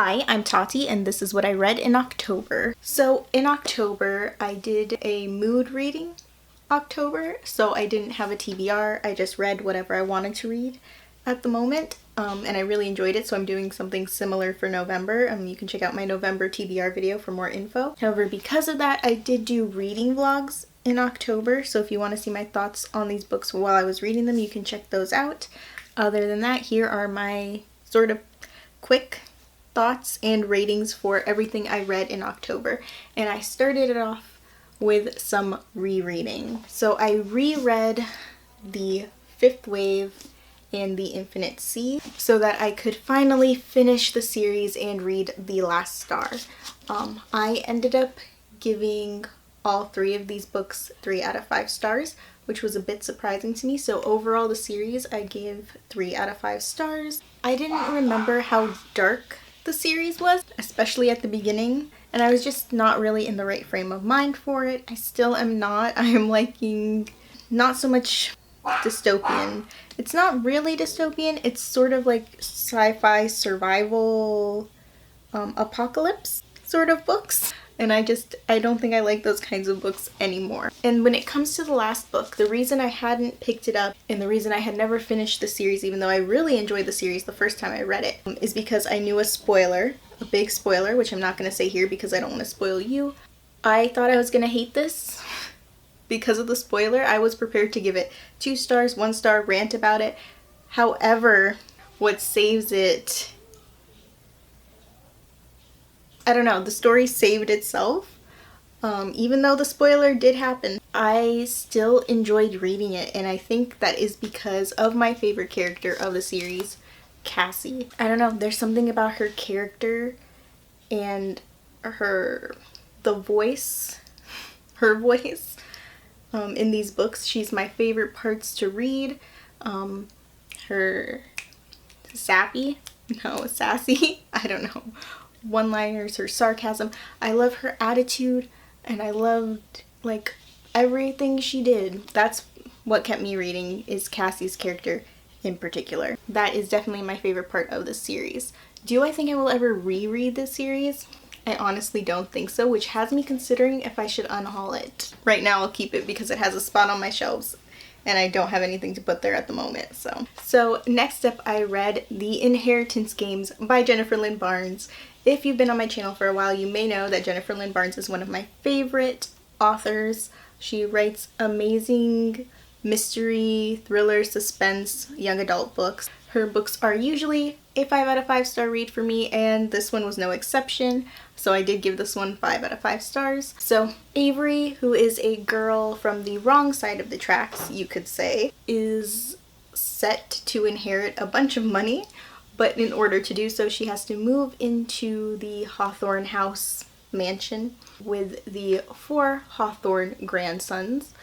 Hi, I'm Tati, and this is what I read in October. So in October, I did a mood reading October, so I didn't have a TBR. I just read whatever I wanted to read at the moment, and I really enjoyed it, so I'm doing something similar for November. You can check out my November TBR video for more info. However, because of that, I did do reading vlogs in October, so if you want to see my thoughts on these books while I was reading them, you can check those out. Other than that, here are my sort of quick thoughts and ratings for everything I read in October. And I started it off with some rereading. So I reread The Fifth Wave and The Infinite Sea so that I could finally finish the series and read The Last Star. I ended up giving all three of these books 3 out of 5 stars, which was a bit surprising to me. So overall the series I gave 3 out of 5 stars. I didn't remember how dark the series was, especially at the beginning, and I was just not really in the right frame of mind for it. I still am not. I am liking not so much dystopian. It's not really dystopian, it's sort of like sci-fi survival apocalypse sort of books. And I don't think I like those kinds of books anymore. And when it comes to the last book, the reason I hadn't picked it up and the reason I had never finished the series, even though I really enjoyed the series the first time I read it, is because I knew a spoiler, a big spoiler, which I'm not going to say here because I don't want to spoil you. I thought I was going to hate this because of the spoiler. I was prepared to give it 2 stars, 1 star, rant about it. However, what saves it, I don't know, the story saved itself. Even though the spoiler did happen, I still enjoyed reading it, and I think that is because of my favorite character of the series, Cassie. I don't know, there's something about her character and her voice in these books. She's my favorite parts to read. Her sassy, I don't know, one-liners, her sarcasm. I love her attitude, and I loved like everything she did. That's what kept me reading, is Cassie's character in particular. That is definitely my favorite part of the series. Do I think I will ever reread this series? I honestly don't think so, which has me considering if I should unhaul it. Right now I'll keep it because it has a spot on my shelves and I don't have anything to put there at the moment. So next up, I read The Inheritance Games by Jennifer Lynn Barnes. If you've been on my channel for a while, you may know that Jennifer Lynn Barnes is one of my favorite authors. She writes amazing mystery, thriller, suspense, young adult books. Her books are usually a 5 out of 5 star read for me, and this one was no exception. So I did give this one 5 out of 5 stars. So Avery, who is a girl from the wrong side of the tracks, you could say, is set to inherit a bunch of money. But in order to do so, she has to move into the Hawthorne House mansion with the 4 Hawthorne grandsons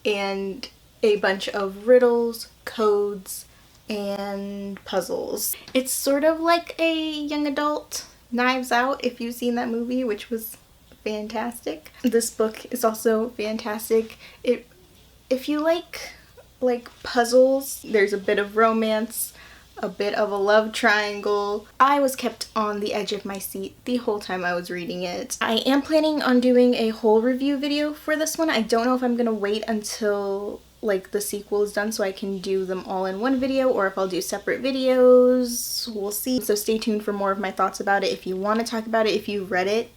and a bunch of riddles, codes, and puzzles. It's sort of like a young adult Knives Out, if you've seen that movie, which was fantastic. This book is also fantastic. If you like puzzles, there's a bit of romance, a bit of a love triangle. I was kept on the edge of my seat the whole time I was reading it. I am planning on doing a whole review video for this one. I don't know if I'm gonna wait until like the sequel is done so I can do them all in one video, or if I'll do separate videos. We'll see. So stay tuned for more of my thoughts about it. If you want to talk about it, if you read it,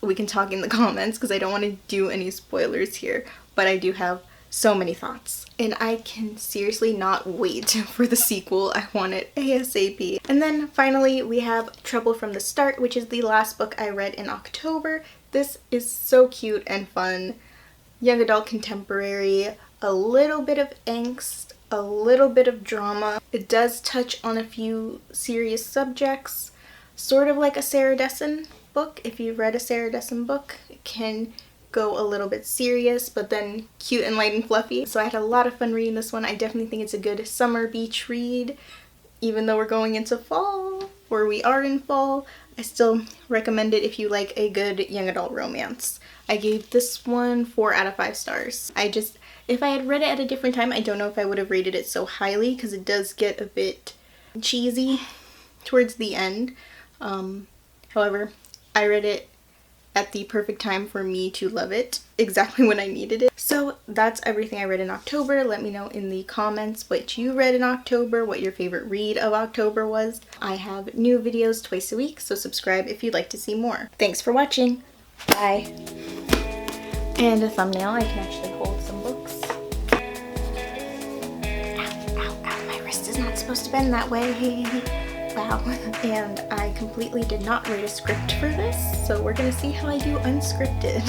we can talk in the comments because I don't want to do any spoilers here, but I do have so many thoughts. And I can seriously not wait for the sequel. I want it ASAP. And then finally we have Trouble from the Start, which is the last book I read in October. This is so cute and fun. Young adult contemporary, a little bit of angst, a little bit of drama. It does touch on a few serious subjects, sort of like a Sarah Dessen book. If you've read a Sarah Dessen book, it can go a little bit serious, but then cute and light and fluffy. So I had a lot of fun reading this one. I definitely think it's a good summer beach read. Even though we're going into fall, or we are in fall, I still recommend it if you like a good young adult romance. I gave this one 4 out of 5 stars. If I had read it at a different time, I don't know if I would have rated it so highly because it does get a bit cheesy towards the end. However, I read it at the perfect time for me to love it, exactly when I needed it. So that's everything I read in October. Let me know in the comments what you read in October, what your favorite read of October was. I have new videos twice a week, so subscribe if you'd like to see more. Thanks for watching. Bye. And a thumbnail, I can actually hold some books. Ow, ow, ow, my wrist is not supposed to bend that way. Wow. And I completely did not write a script for this, so we're gonna see how I do unscripted.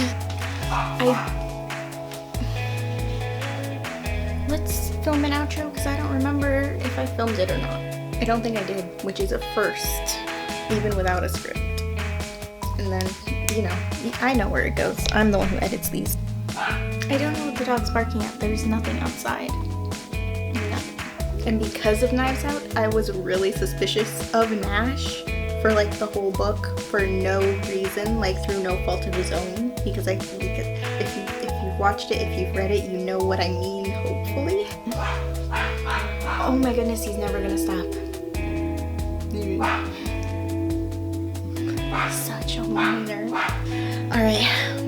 Let's film an outro because I don't remember if I filmed it or not. I don't think I did, which is a first, even without a script. And then, you know, I know where it goes. I'm the one who edits these. I don't know what the dog's barking at. There's nothing outside. And because of Knives Out, I was really suspicious of Nash for like the whole book for no reason, like through no fault of his own. Because if you've watched it, if you've read it, you know what I mean, hopefully. Oh my goodness, he's never gonna stop. Such a whiner. Alright.